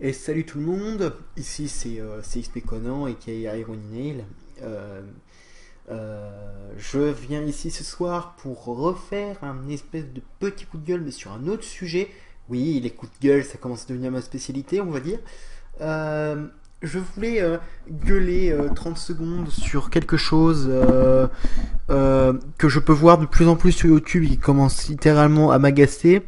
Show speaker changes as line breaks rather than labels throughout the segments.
Et salut tout le monde, ici c'est XP Conan et qui est Irony Nail. Euh, je viens ici ce soir pour refaire un espèce de petit coup de gueule, mais sur un autre sujet. Oui, les coups de gueule, ça commence à devenir ma spécialité, on va dire. Euh, je voulais gueuler 30 secondes sur quelque chose que je peux voir de plus en plus sur YouTube et qui commence littéralement à m'agacer,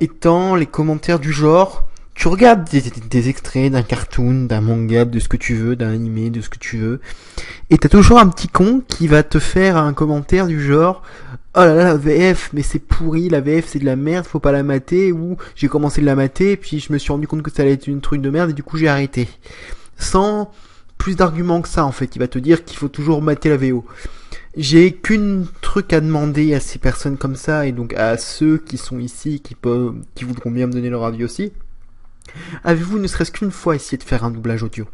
étant les commentaires du genre tu regardes des extraits d'un cartoon, d'un manga, de ce que tu veux, d'un animé, de ce que tu veux, et t'as toujours un petit con qui va te faire un commentaire du genre oh là là la VF, mais c'est pourri, la VF c'est de la merde, faut pas la mater, ou j'ai commencé de la mater, puis je me suis rendu compte que ça allait être une truc de merde, et du coup j'ai arrêté. Sans plus d'arguments que ça en fait, il va te dire qu'il faut toujours mater la VO. J'ai qu'une truc à demander à ces personnes comme ça, et donc à ceux qui sont ici, qui voudront bien me donner leur avis aussi. Avez-vous ne serait-ce qu'une fois essayé de faire un doublage audio?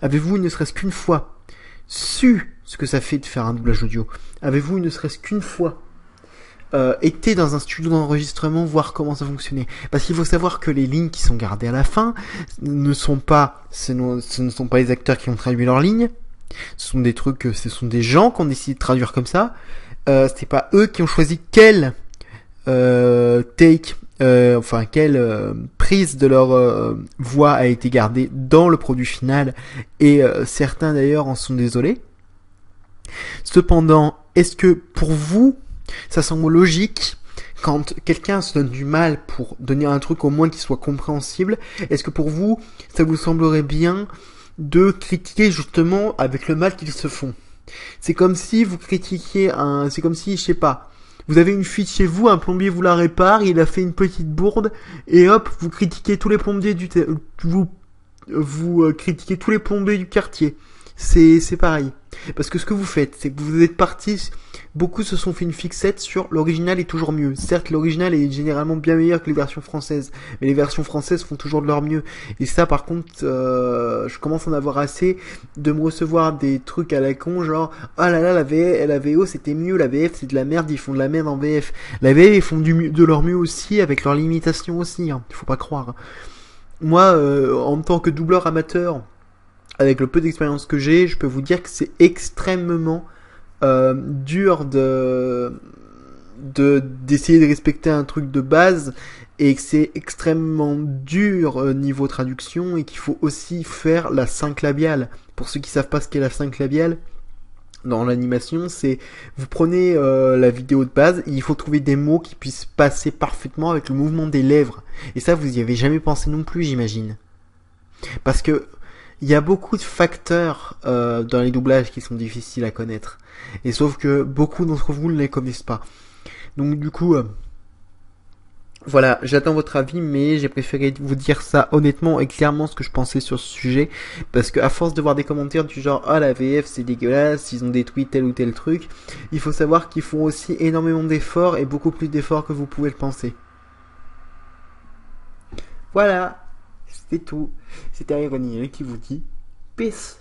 Avez-vous ne serait-ce qu'une fois su ce que ça fait de faire un doublage audio? Avez-vous ne serait-ce qu'une fois été dans un studio d'enregistrement voir comment ça fonctionnait? Parce qu'il faut savoir que les lignes qui sont gardées à la fin ce ne sont pas les acteurs qui ont traduit leurs lignes. Ce sont des trucs, ce sont des gens qui ont décidé de traduire comme ça. C'est pas eux qui ont choisi quel take, enfin quelle prise de leur voix a été gardée dans le produit final, et certains d'ailleurs en sont désolés. Cependant, est-ce que pour vous, ça semble logique quand quelqu'un se donne du mal pour donner un truc au moins qui soit compréhensible? Est-ce que pour vous, ça vous semblerait bien de critiquer justement avec le mal qu'ils se font? C'est comme si vous critiquiez c'est comme si, je sais pas, vous avez une fuite chez vous, un plombier vous la répare, il a fait une petite bourde, et hop, vous critiquez tous les plombiers vous critiquez tous les plombiers du quartier. C'est pareil. Parce que ce que vous faites, c'est que vous êtes partis, beaucoup se sont fait une fixette sur l'original est toujours mieux. Certes, l'original est généralement bien meilleur que les versions françaises, mais les versions françaises font toujours de leur mieux. Et ça, par contre, je commence à en avoir assez de me recevoir des trucs à la con, genre, oh là là, la VO c'était mieux, la VF c'est de la merde, ils font de la merde en VF. La VF, ils font de leur mieux aussi, avec leurs limitations aussi, hein. Faut pas croire. Moi, en tant que doubleur amateur, avec le peu d'expérience que j'ai, je peux vous dire que c'est extrêmement dur d'essayer de respecter un truc de base, et que c'est extrêmement dur niveau traduction, et qu'il faut aussi faire la 5 labiale. Pour ceux qui savent pas ce qu'est la 5 labiale, dans l'animation, c'est vous prenez la vidéo de base, et il faut trouver des mots qui puissent passer parfaitement avec le mouvement des lèvres. Et ça, vous y avez jamais pensé non plus, j'imagine. Parce que il y a beaucoup de facteurs dans les doublages qui sont difficiles à connaître. Et sauf que beaucoup d'entre vous ne les connaissent pas. Donc du coup, voilà, j'attends votre avis, mais j'ai préféré vous dire ça honnêtement et clairement ce que je pensais sur ce sujet. Parce que à force de voir des commentaires du genre ah la VF c'est dégueulasse, ils ont détruit tel ou tel truc, il faut savoir qu'ils font aussi énormément d'efforts, et beaucoup plus d'efforts que vous pouvez le penser. Voilà, c'était tout. C'était Irony qui vous dit peace.